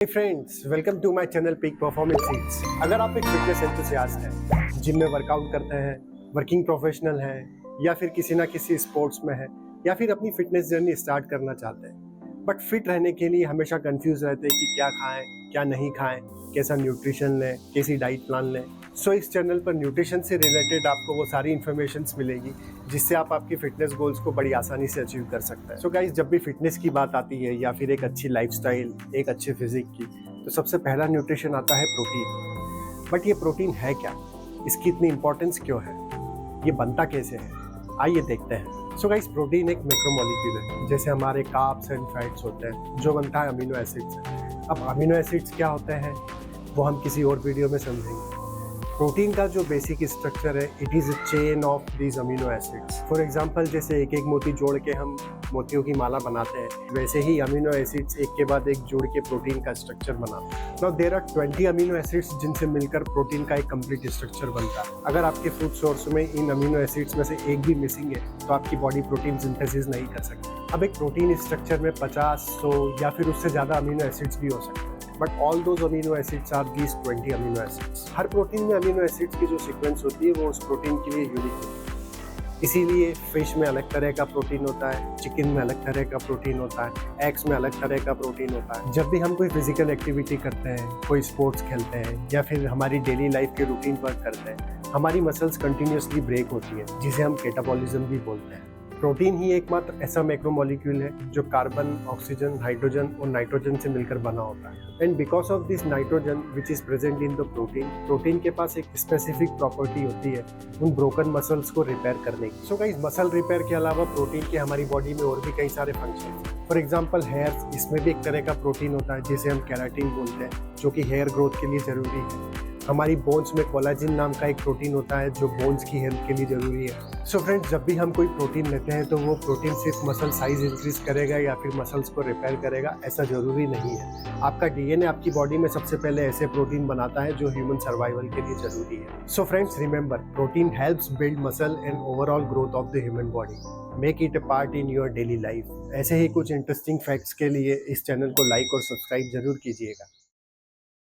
Friends, welcome to my channel peak performance seats. अगर आप एक फिटनेस एंथुसियास्ट हैं, जिम में वर्कआउट करते हैं, वर्किंग प्रोफेशनल हैं या फिर किसी ना किसी स्पोर्ट्स में हैं या फिर अपनी फिटनेस जर्नी स्टार्ट करना चाहते हैं, बट फिट रहने के लिए हमेशा कंफ्यूज रहते हैं कि क्या खाएं, क्या नहीं खाएं, कैसा न्यूट्रिशन लें, कैसी डाइट प्लान लें। सो इस चैनल पर न्यूट्रिशन से रिलेटेड आपको वो सारी इन्फॉर्मेशंस मिलेगी जिससे आप आपकी फिटनेस गोल्स को बड़ी आसानी से अचीव कर सकते हैं। सो गाइस, जब भी फिटनेस की बात आती है या फिर एक अच्छी लाइफस्टाइल, एक अच्छे फिजिक की, तो सबसे पहला न्यूट्रिशन आता है प्रोटीन। बट ये प्रोटीन है क्या, इसकी इतनी इंपॉर्टेंस क्यों है, ये बनता कैसे है, आइए देखते हैं। सो गाइस, प्रोटीन एक मैक्रोमोलिक्यूल है, जैसे हमारे कार्ब्स एंड फैट्स होते हैं, जो बनता है अमीनो एसिड से। अब अमीनो एसिड्स क्या होते हैं वो हम किसी और वीडियो में समझेंगे। प्रोटीन का जो बेसिक स्ट्रक्चर है, it is a chain of these amino acids. For example, जैसे एक एक मोती जोड़ के हम मोतियों की माला बनाते हैं, वैसे ही अमीनो एसिड्स एक के बाद एक जोड़ के प्रोटीन का स्ट्रक्चर बनाते हैं। Now there are 20 amino acids जिनसे मिलकर प्रोटीन का एक कंप्लीट स्ट्रक्चर बनता है। अगर आपके फूड सोर्स में इन अमीनो एसिड्स में से एक भी मिसिंग है तो आपकी बॉडी प्रोटीन सिंथेसिस नहीं कर सकती। अब एक प्रोटीन स्ट्रक्चर में 50, 100 या फिर उससे ज़्यादा अमीनो एसिड्स भी हो सकते हैं, but all those amino acids are these 20 amino acids. हर प्रोटीन में अमीनो एसिड्स की जो सीक्वेंस होती है वो उस प्रोटीन के लिए यूनिक होती है। इसीलिए फिश में अलग तरह का प्रोटीन होता है, चिकन में अलग तरह का प्रोटीन होता है, एग्स में अलग तरह का प्रोटीन होता है। जब भी हम कोई फिजिकल एक्टिविटी करते हैं, कोई स्पोर्ट्स खेलते हैं या फिर हमारी डेली लाइफ के रूटीन वर्क करते हैं, हमारी मसल्स कंटिन्यूसली ब्रेक होती है, जिसे हम कैटाबॉलिज्म भी बोलते हैं। प्रोटीन ही एकमात्र ऐसा मैक्रोमोलिक्यूल है जो कार्बन, ऑक्सीजन, हाइड्रोजन और नाइट्रोजन से मिलकर बना होता है। And because of this nitrogen which is present in the protein के पास एक स्पेसिफिक प्रॉपर्टी होती है उन ब्रोकन मसल्स को रिपेयर करने की। सो गाइस, मसल रिपेयर के अलावा प्रोटीन के हमारी बॉडी में और भी कई सारे फंक्शन हैं। फॉर एग्जाम्पल, हेयर, इसमें भी एक तरह का प्रोटीन होता है जिसे हम केराटिन बोलते हैं, जो कि हेयर ग्रोथ के लिए जरूरी है। हमारी बोन्स में कोलाजिन नाम का एक प्रोटीन होता है जो बोन्स की हेल्थ के लिए जरूरी है। सो फ्रेंड्स, जब भी हम कोई प्रोटीन लेते हैं तो वो प्रोटीन सिर्फ मसल साइज इंक्रीज करेगा या फिर मसल्स को रिपेयर करेगा, ऐसा जरूरी नहीं है। आपका डीएनए आपकी बॉडी में सबसे पहले ऐसे प्रोटीन बनाता है जो ह्यूमन सर्वाइवल के लिए जरूरी है। So friends, remember, protein helps build muscle and overall growth of the human body. Make it a part in your daily life. ऐसे ही कुछ इंटरेस्टिंग फैक्ट्स के लिए इस चैनल को लाइक और सब्सक्राइब जरूर कीजिएगा।